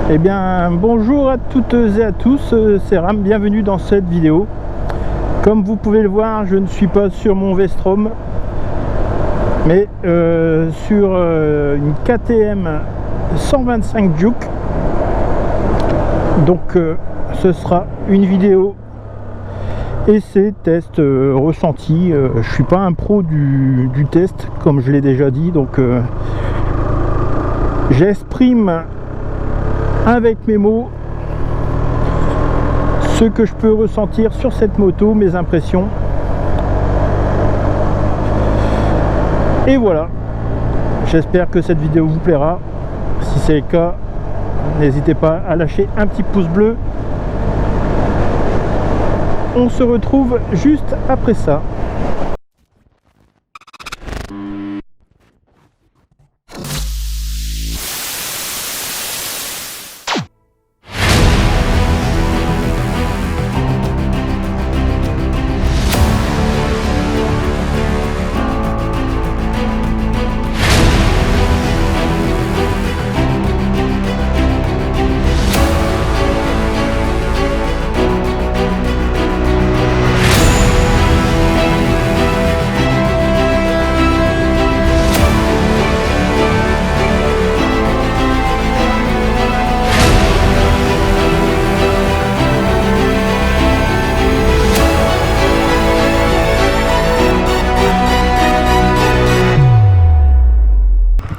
Eh bien bonjour à toutes et à tous, c'est Ram, bienvenue dans cette vidéo. Comme vous pouvez le voir, je ne suis pas sur mon Vestrom, mais sur une KTM 125 Juke. Donc ce sera une vidéo essai, test, ressenti. Je suis pas un pro du test, comme je l'ai déjà dit, donc j'exprime avec mes mots ce que je peux ressentir sur cette moto, mes impressions. Et voilà, j'espère que cette vidéo vous plaira. Si c'est le cas, n'hésitez pas à lâcher un petit pouce bleu. On se retrouve juste après ça.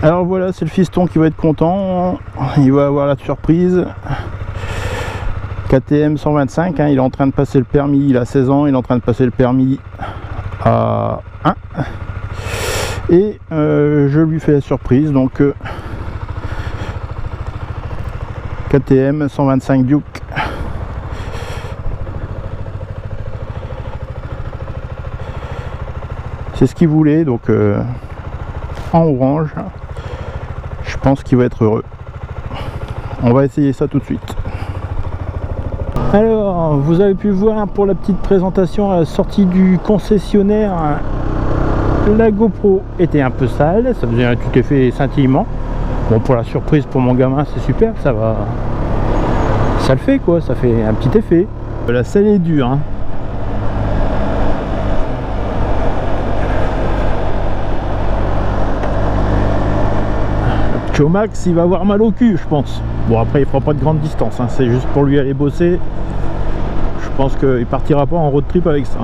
Alors voilà, c'est le fiston qui va être content, il va avoir la surprise. KTM 125, hein, il est en train de passer le permis, il a 16 ans, il est en train de passer le permis à 1. Et je lui fais la surprise, donc KTM 125 Juke. C'est ce qu'il voulait, donc en orange. Je pense qu'il va être heureux. On va essayer ça tout de suite. Alors, vous avez pu voir pour la petite présentation à la sortie du concessionnaire, la GoPro était un peu sale, ça faisait un tout effet scintillement. Bon, pour la surprise pour mon gamin, c'est super, ça va, ça le fait quoi, ça fait un petit effet. La selle est dure, hein. Au max, il va avoir mal au cul, je pense. Bon, après, il fera pas de grande distance, hein. C'est juste pour lui aller bosser. Je pense qu'il partira pas en road trip avec ça.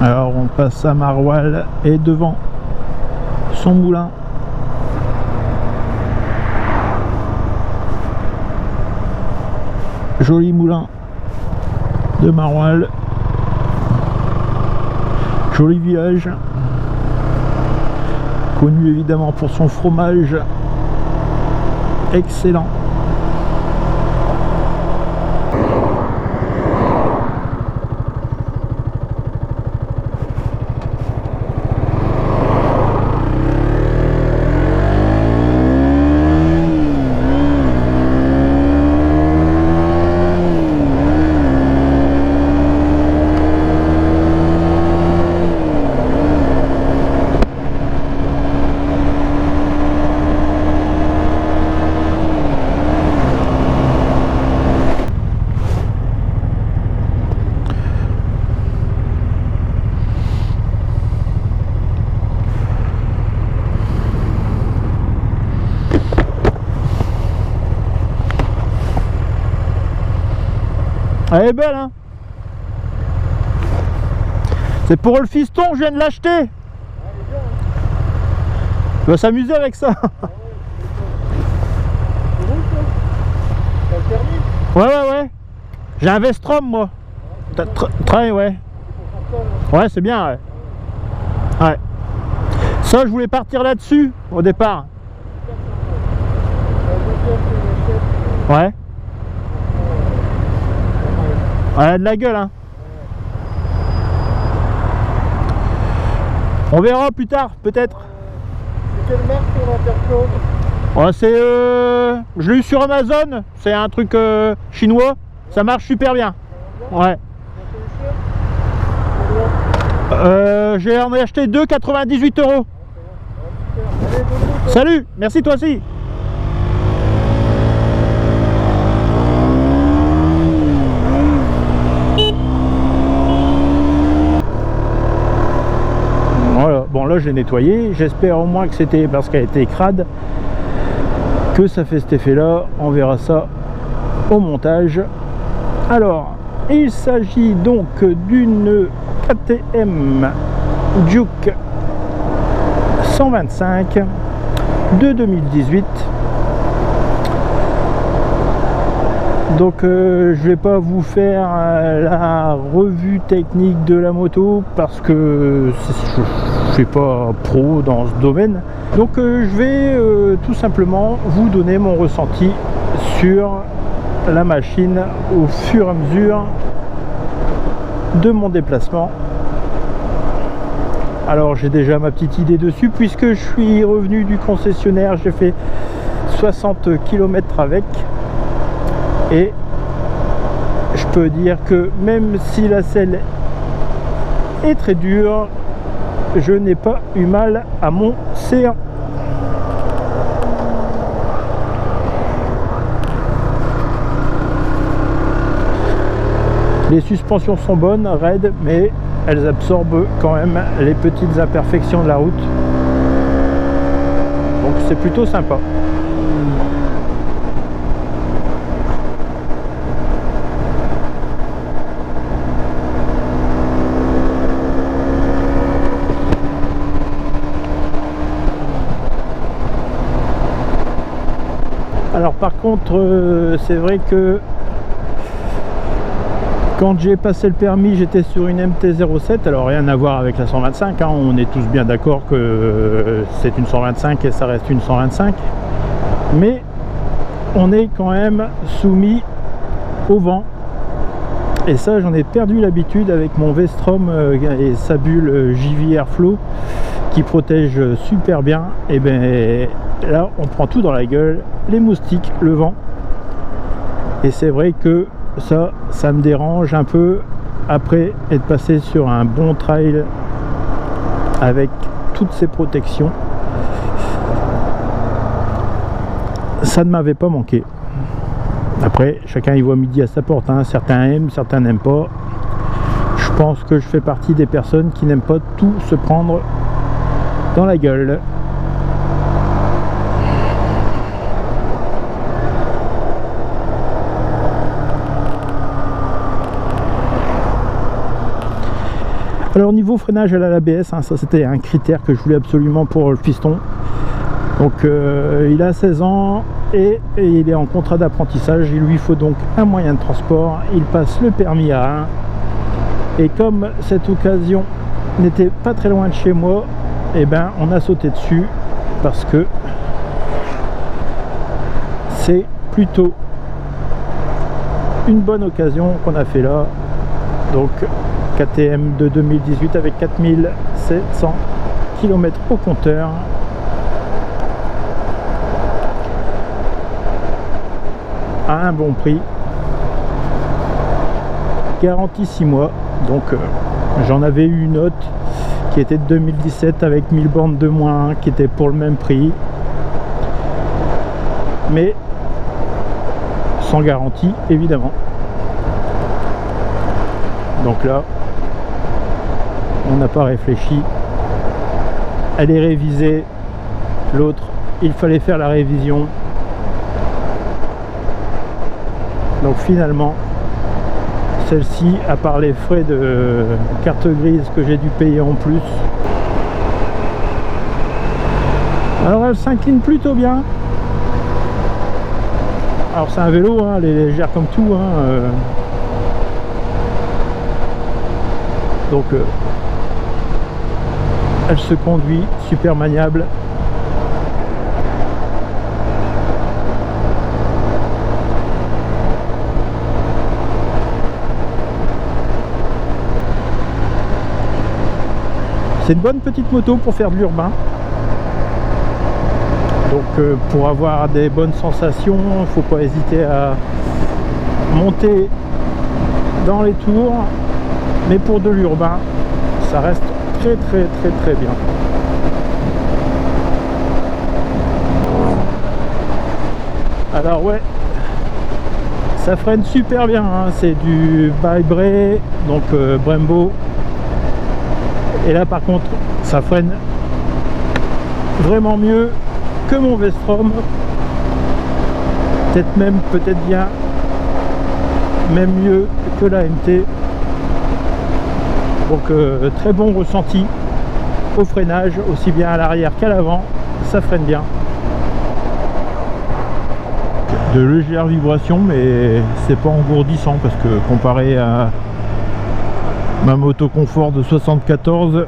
Alors, on passe à Marwal et devant son moulin. Joli moulin de Marwal. Joli village, connu évidemment pour son fromage excellent. Elle est belle, hein. C'est pour le fiston, je viens de l'acheter. Il va s'amuser avec ça. Ouais. J'ai un Vestrom, moi. Très, ouais. Ouais, c'est bien, ouais. Ouais. Ça, je voulais partir là-dessus, au départ. Ouais. Elle a de la gueule, hein. On verra plus tard, peut-être. C'est quelle marque pour l'intercom? Ouais, c'est je l'ai eu sur Amazon, c'est un truc chinois, ça marche super bien. Ouais. J'en ai acheté 2, 98 €. Salut, merci toi aussi. Voilà, bon là j'ai nettoyé, j'espère au moins que c'était parce qu'elle était crade que ça fait cet effet là, on verra ça au montage. Alors il s'agit donc d'une KTM Duke 125 de 2018. Donc je vais pas vous faire la revue technique de la moto parce que je suis pas pro dans ce domaine. Donc je vais tout simplement vous donner mon ressenti sur la machine au fur et à mesure de mon déplacement. Alors j'ai déjà ma petite idée dessus puisque je suis revenu du concessionnaire, j'ai fait 60 km avec. Et je peux dire que même si la selle est très dure, je n'ai pas eu mal à mon séant. Les suspensions sont bonnes, raides, mais elles absorbent quand même les petites imperfections de la route. Donc c'est plutôt sympa. Alors par contre c'est vrai que quand j'ai passé le permis j'étais sur une MT-07, alors rien à voir avec la 125 hein, on est tous bien d'accord que c'est une 125 et ça reste une 125, mais on est quand même soumis au vent et ça j'en ai perdu l'habitude avec mon V-Strom et sa bulle JV Airflow qui protège super bien. Et ben là on prend tout dans la gueule, les moustiques, le vent, et c'est vrai que ça me dérange un peu après être passé sur un bon trail avec toutes ces protections. Ça ne m'avait pas manqué. Après chacun y voit midi à sa porte hein. Certains aiment, certains n'aiment pas. Je pense que je fais partie des personnes qui n'aiment pas tout se prendre dans la gueule. Alors niveau freinage à l'ABS, hein, ça c'était un critère que je voulais absolument pour le piston. Donc il a 16 ans et il est en contrat d'apprentissage. Il lui faut donc un moyen de transport. Il passe le permis A1. Et comme cette occasion n'était pas très loin de chez moi, et ben on a sauté dessus parce que c'est plutôt une bonne occasion qu'on a fait là. Donc KTM de 2018 avec 4700 km au compteur. À un bon prix. Garantie 6 mois. Donc j'en avais eu une autre qui était de 2017 avec 1000 bornes de moins qui était pour le même prix. Mais sans garantie évidemment. Donc là on n'a pas réfléchi, elle est révisée, l'autre il fallait faire la révision, donc finalement celle-ci, à part les frais de carte grise que j'ai dû payer en plus, alors elle s'incline plutôt bien. Alors c'est un vélo hein, elle est légère comme tout hein, donc elle se conduit super maniable. C'est une bonne petite moto pour faire de l'urbain. Donc pour avoir des bonnes sensations, il ne faut pas hésiter à monter dans les tours. Mais pour de l'urbain, ça reste très très très très bien. Alors ouais, ça freine super bien, hein. C'est du By-Bray, donc Brembo. Et là par contre, ça freine vraiment mieux que mon Vestrom. Peut-être bien, même mieux que la MT. Donc très bon ressenti au freinage, aussi bien à l'arrière qu'à l'avant, ça freine bien. De légères vibrations, mais c'est pas engourdissant parce que comparé à ma moto confort de 74,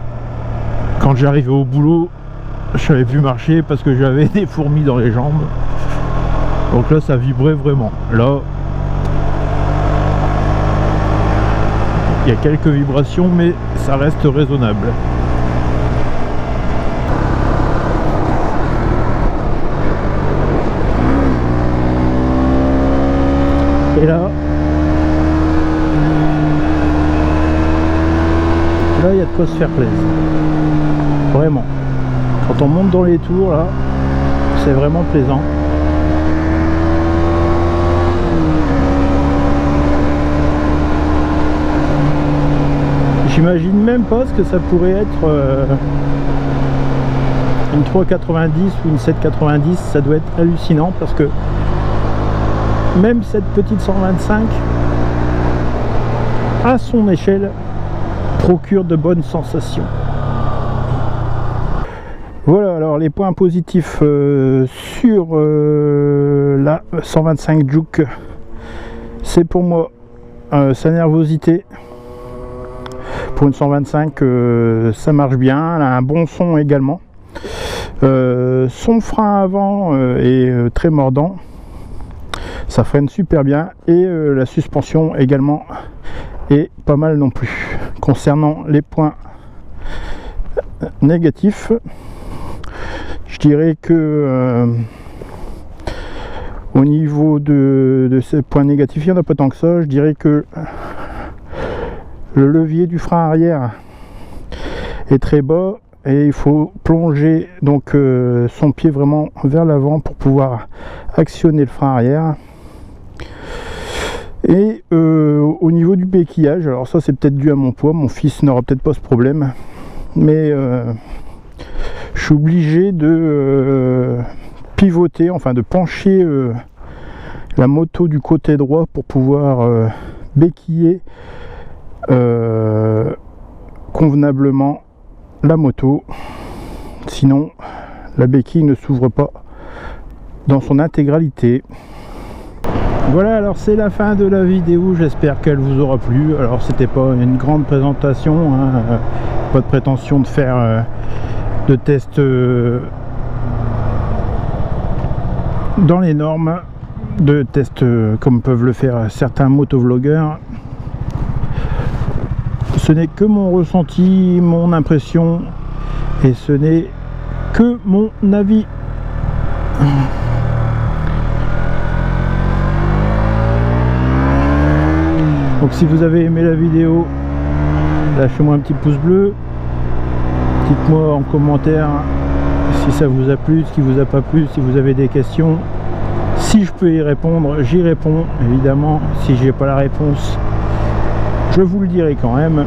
quand j'arrivais au boulot, je savais plus marcher parce que j'avais des fourmis dans les jambes. Donc là ça vibrait vraiment. Là il y a quelques vibrations mais ça reste raisonnable. Et là il y a de quoi se faire plaisir. Vraiment. Quand on monte dans les tours là, c'est vraiment plaisant. J'imagine même pas ce que ça pourrait être une 390 ou une 790, ça doit être hallucinant parce que même cette petite 125 à son échelle procure de bonnes sensations. Voilà, alors les points positifs sur la 125 Juke, c'est pour moi sa nervosité. Pour une 125, ça marche bien, elle a un bon son également. Son frein avant est très mordant, ça freine super bien, et la suspension également est pas mal non plus. Concernant les points négatifs, je dirais que au niveau de ces points négatifs, il n'y en a pas tant que ça. Je dirais que le levier du frein arrière est très bas et il faut plonger donc son pied vraiment vers l'avant pour pouvoir actionner le frein arrière. Et au niveau du béquillage, alors ça c'est peut-être dû à mon poids, mon fils n'aura peut-être pas ce problème, mais je suis obligé de pivoter, enfin de pencher la moto du côté droit pour pouvoir béquiller convenablement la moto, sinon la béquille ne s'ouvre pas dans son intégralité. Voilà, alors c'est la fin de la vidéo, j'espère qu'elle vous aura plu. Alors c'était pas une grande présentation, hein, pas de prétention de faire de tests dans les normes, de tests comme peuvent le faire certains motovlogueurs. Ce n'est que mon ressenti, mon impression, et ce n'est que mon avis. Donc si vous avez aimé la vidéo, lâchez-moi un petit pouce bleu, dites-moi en commentaire si ça vous a plu, ce qui vous a pas plu, si vous avez des questions. Si je peux y répondre, j'y réponds. Évidemment, si j'ai pas la réponse, je vous le dirai quand même.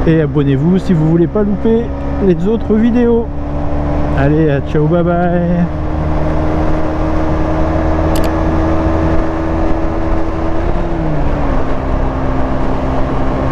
Et abonnez-vous si vous voulez pas louper les autres vidéos. Allez, ciao, bye bye.